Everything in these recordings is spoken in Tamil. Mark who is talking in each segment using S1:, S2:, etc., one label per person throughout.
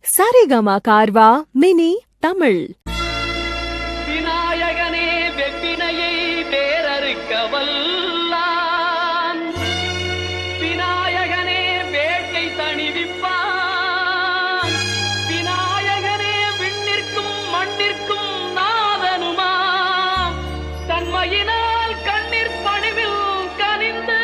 S1: சரிகமா கார்வா மினி தமிழ்.
S2: விநாயகனே வெப்பினையை வேறறுக்க வல்லான், விநாயகனே வேட்டை தணிவிப்பான், விநாயகனே விண்ணிற்கும் மண்ணிற்கும் நாதனுமாம், தன்மையினால் கண்ணீர் பணிவில் கனிந்து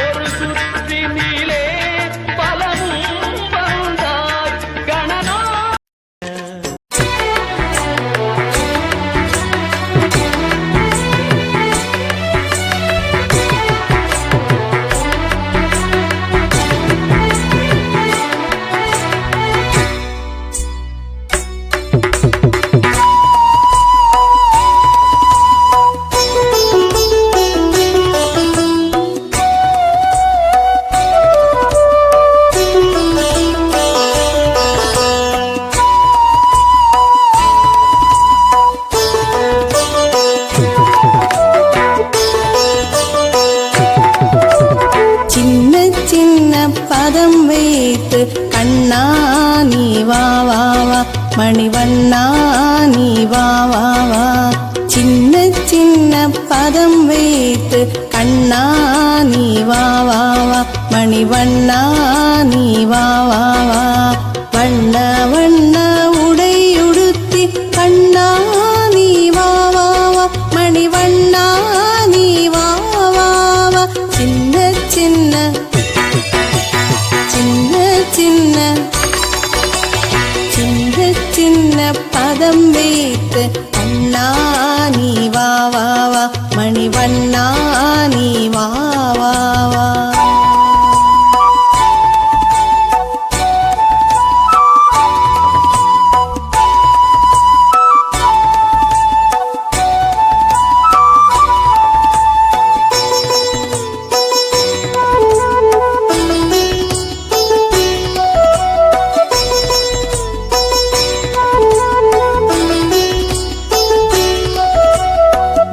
S2: ஒரு சுற்றினிலே பலமும்
S3: வைத்து கண்ணா நீ வா வா வா, மணிவண்ணா நீ வா வா வா. சின்ன சின்ன பதம் வைத்து கண்ணா நீ வா வா வா, மணிவண்ணா நீ வா வா வா. வண்ண வண்ண உடையுடுத்தி கண்ணா நீ வா வா வா, மணிவண்ணா நீ வா வா வா. சின்ன சின்ன சின்ன சின்ன சின்ன சின்ன பதம் வைத்து கண்ணா நீ வா வா வா, மணிவண்ணா நீ வா வா வா.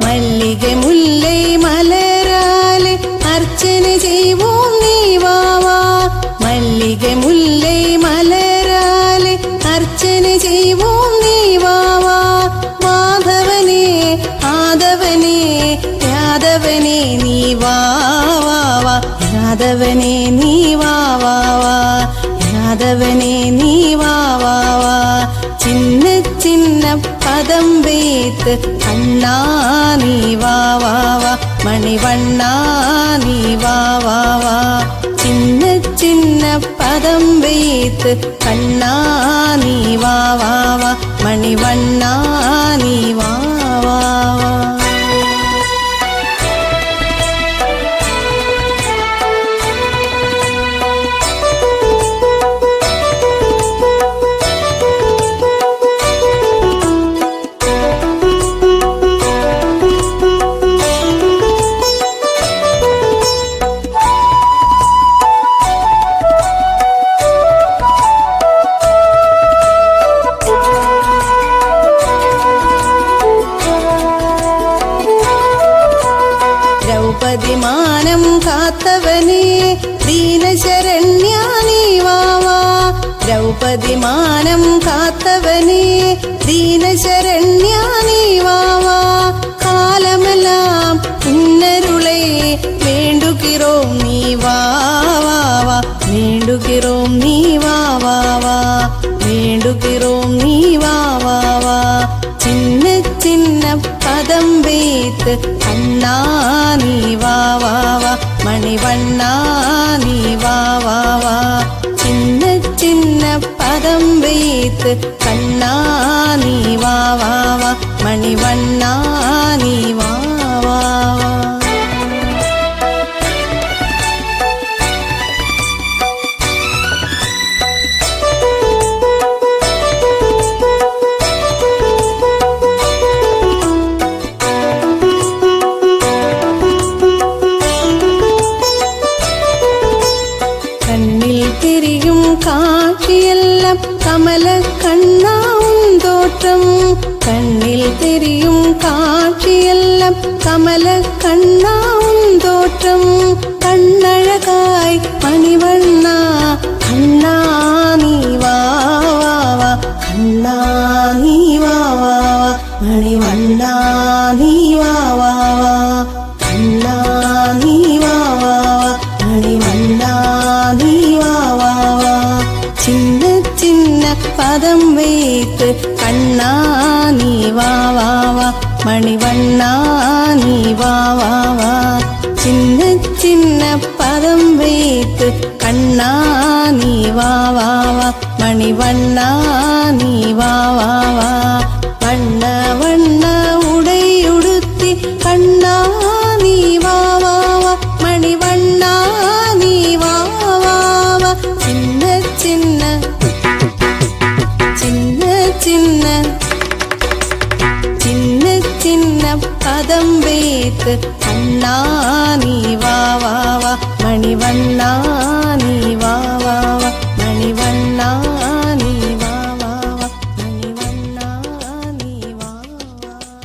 S3: மல்லிகை முல்லை மலராலே அர்ச்சனை செய்வோம் நீ வா வா, மல்லிகை முல்லை மலராலே அர்ச்சனை செய்வோம் நீ வா வா. மாதவனே ஆதவனே யாதவனே நீ வா வா வா, யாதவனே நீ வா வா வா, யாதவனே நீ வா வா வா. சின்ன சின்ன பதம் வைத்து கண்ணா நீ வா வா வா, மணிவண்ணா நீ வா வா வா. சின்ன சின்ன பதம் வைத்து கண்ணா நீ வா வா வா, மணிவண்ணா நீ வா வா வா. திரௌபதி மானம் காத்தவனே தீனசரண்யா நீ வா வா, திரௌபதி மானம் காத்தவனே தீனசரண்யா நீ வா வா. காலமெல்லாம் உன்னருளை வேண்டுகிறோம் நீ வா வா வா, வேண்டுகிறோம் நீ வா வா வா, வேண்டுகிறோம் நீ வா வா வா. சின்ன சின்ன பதம் வைத்து கண்ணா நீ வா வா வா, மணிவண்ணா நீ வா வா வா. சின்ன சின்ன பதம் வைத்து கண்ணா நீ வா வா வா, மணிவண்ணா நீ வா வா வா. கண்ணில் தெரியும் காட்சியெல்லாம் கமல கண்ணா உன் தோற்றம், கண்ணில் தெரியும் காட்சியெல்லாம் கமல கண்ணா உன் தோற்றம். கண்ணழகாய் மணிவண்ணா கண்ணா நீ வா வா வா, கண்ணா நீ வா வா வா, மணிவண்ணா நீ வா வா வா, கண்ணா நீ வா வா வா, மணிவண்ணா நீ வா வா வா. சின்ன சின்ன பதம் வைத்து கண்ணா நீ வா வா வா, மணிவண்ணா நீ வா வா வா. சின்ன சின்ன பதம் வைத்து கண்ணா நீ வா வா வா, மணிவண்ணா நீ வா வா வா. வண்ண வண்ண உடையுடுத்தி கண்ணா நீ வா வா வா, மணிவண்ணா நீ வா வா வா. சின்ன சின்ன சின்ன சின்ன சின்ன சின்ன பதம் வைத்து கண்ணா நீ வா வா வா, மணிவண்ணா நீ வா வா வா, மணிவண்ணா நீ வா வா வா, மணிவண்ணா நீ வா வா வா.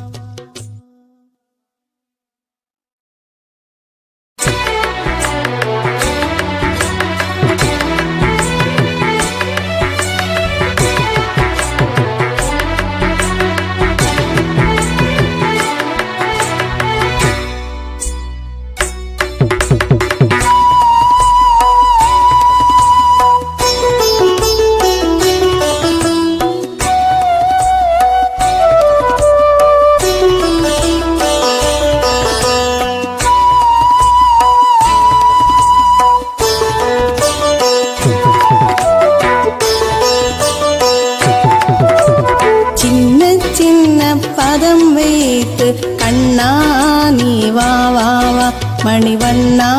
S3: மணிவண்ணா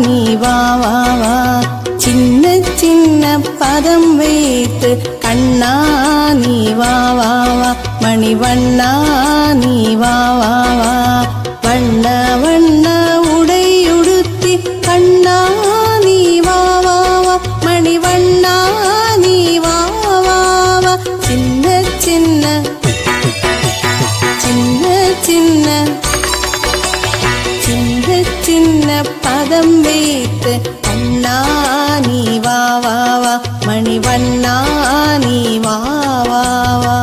S3: நீ வா வா வா. சின்ன சின்ன பதம் வைத்து கண்ணா நீ வா வா வா. மணிவண்ணா நீ வா வா வா. வண்ண வண்ண உடையுடுத்தி கண்ணா நீ வா வா வா. மணிவண்ணா நீ வா வா வா. சின்ன சின்ன சின்ன சின்ன சின்ன சின்ன பதம் வைத்து கண்ணா நீ வா வா வா. மணிவண்ணா நீ வா வா வா.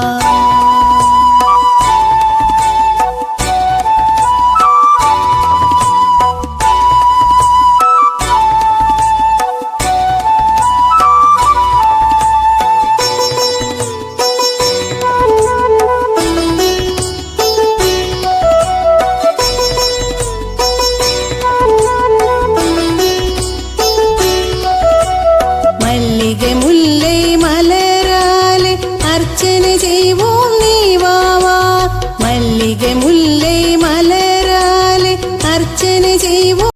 S3: மல்லிகை முல்லை மலராலே அர்ச்சனை செய்வோம் நீ வா வா. மல்லிகை முல்லை மலராலே அர்ச்சனை செய்வோம்.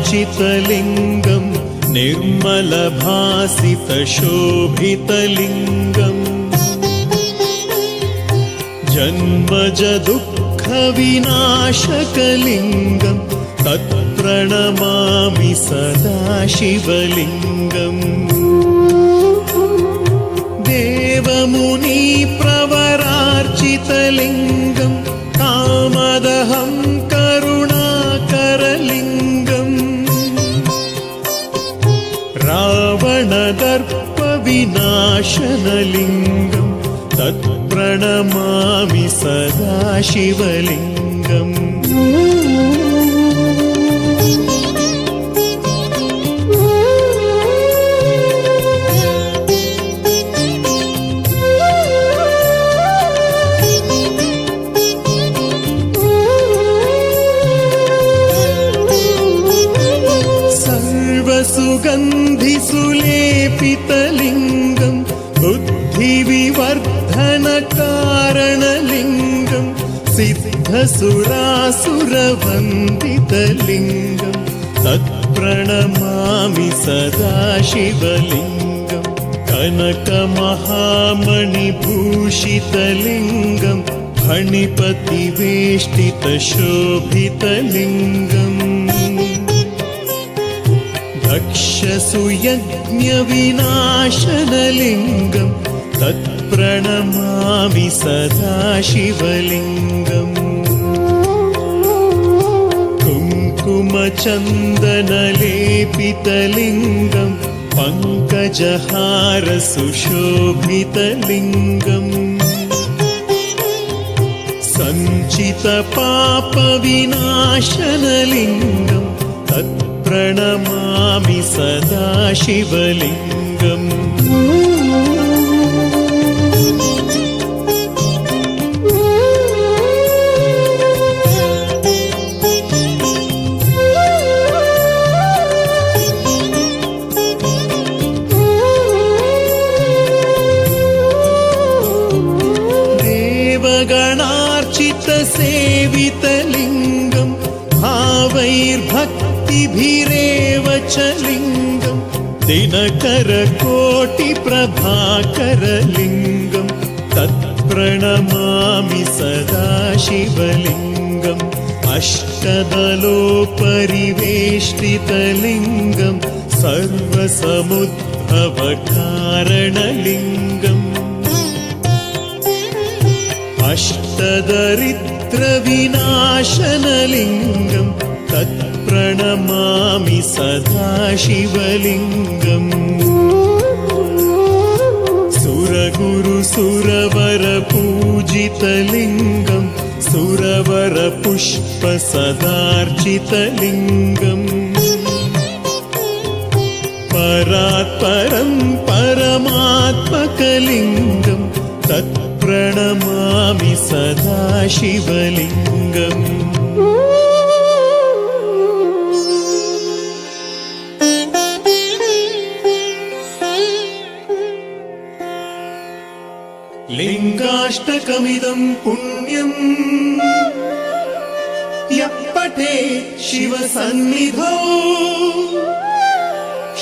S4: ब्रह्ममुरारिसुरार्चितलिङ्गं निर्मलभासितशोभितलिङ्गम् जन्मजदुःखविनाशकलिङ्गं तत्प्रणमामि सदा शिवलिङ्गम् देवमुनिप्रवरार्चितलिङ्गं कामदहं करुणाकरलिङ्गम् रावणदर्पविनाशनलिङ्गं तत्प्रणमामि सदा शिवलिङ्गम् सर्वसुगन्धिसुलेपितलिङ्गं बुद्धिविवर्धनकारणलिङ्गं सिद्धसुरासुरवन्दितलिङ्गं तत्प्रणमामि सदा शिवलिङ्गं कनकमहामणिभूषितलिङ्गं फणिपतिवेष्टितशोभितलिङ्गम् दक्षसुयज्ञविनाशनलिङ्गं तत्प्रणमामि सदा शिवलिङ्गम् कुङ्कुमचन्दनलेपितलिङ्गं पङ्कजहारसुशोभितलिङ्गम् सञ्चितपापविनाशनलिङ्गं तत्प्रणमामि सदा शिवलिङ्गम् देवगणार्चितसेवितलिङ्गं भावैर्भक्तिभिरेव च लिङ्गं दिनकरकोटिप्रभाकरलिङ्गं तत्प्रणमामि सदा शिवलिङ्गम् अष्टदलोपरिवेष्टितलिङ्गं सर्वसमुद्भवकारणलिङ्गम् अष्टदरिद्रविनाशनलिङ्गं तत्प्रणमामि सदा शिवलिङ्गम् सुरगुरुसुरवरपूजितलिङ्गं सुरवरपुष्पसदार्चितलिङ्गम् परात्परं परमात्मकलिङ्गं तत्प्रणमामि सदा शिवलिङ्गम् लिङ्गाष्टकमिदं पुण्यम् यः पठेत् शिवसन्निधौ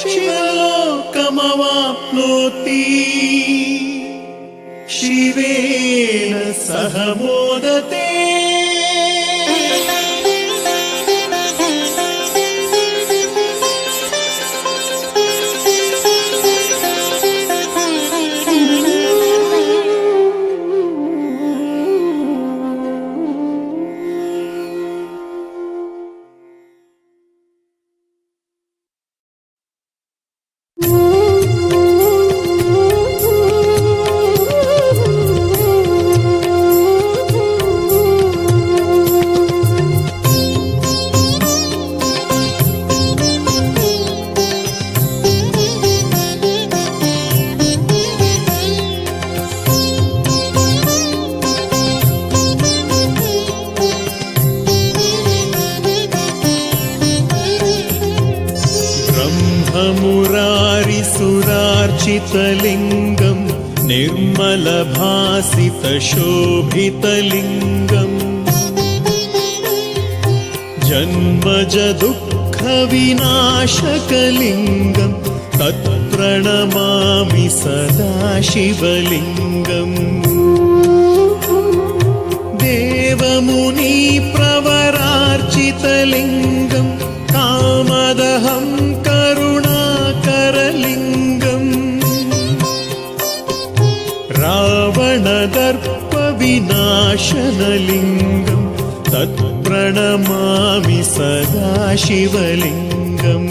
S4: शिवलोकमवाप्नोति शिवेन सह मोदते। मुरारिसुरार्चितलिङ्गं निर्मलभासितशोभितलिङ्गम् जन्मजदुःखविनाशकलिङ्गं तत्प्रणमामि सदा शिवलिङ्गम् देवमुनिप्रवरार्चितलिङ्गं कामदहं करुणाकरलिङ्गम् रावणदर्पविनाशनलिङ्गं तत्प्रणमामि सदा शिवलिङ्गम्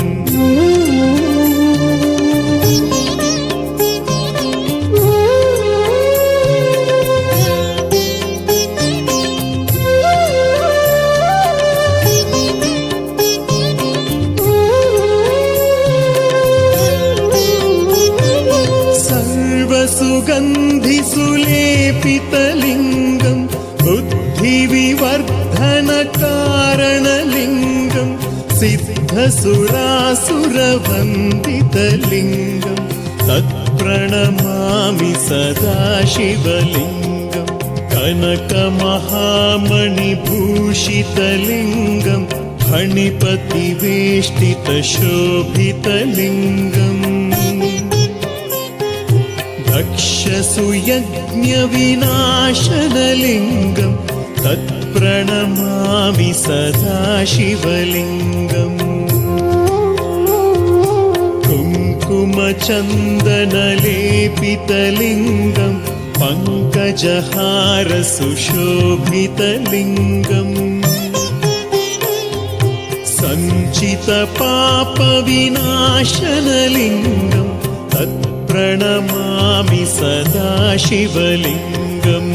S4: सुगन्धिसुलेपितलिङ्गं बुद्धिविवर्धनकारणलिङ्गं सिद्धसुरासुरवन्दितलिङ्गं तत्प्रणमामि सदा शिवलिङ्गं कनकमहामणिभूषितलिङ्गं फणिपतिवेष्टितशोभितलिङ्गम् दक्षसुयज्ञविनाशनलिङ्गं तत्प्रणमामि सदा शिवलिङ्गम् कुङ्कुमचन्दनलेपितलिङ्गं पङ्कजहारसुशोभितलिङ्गम् सञ्चितपापविनाशनलिङ्गं तत्प्रणमामि सदा शिवलिङ्गम्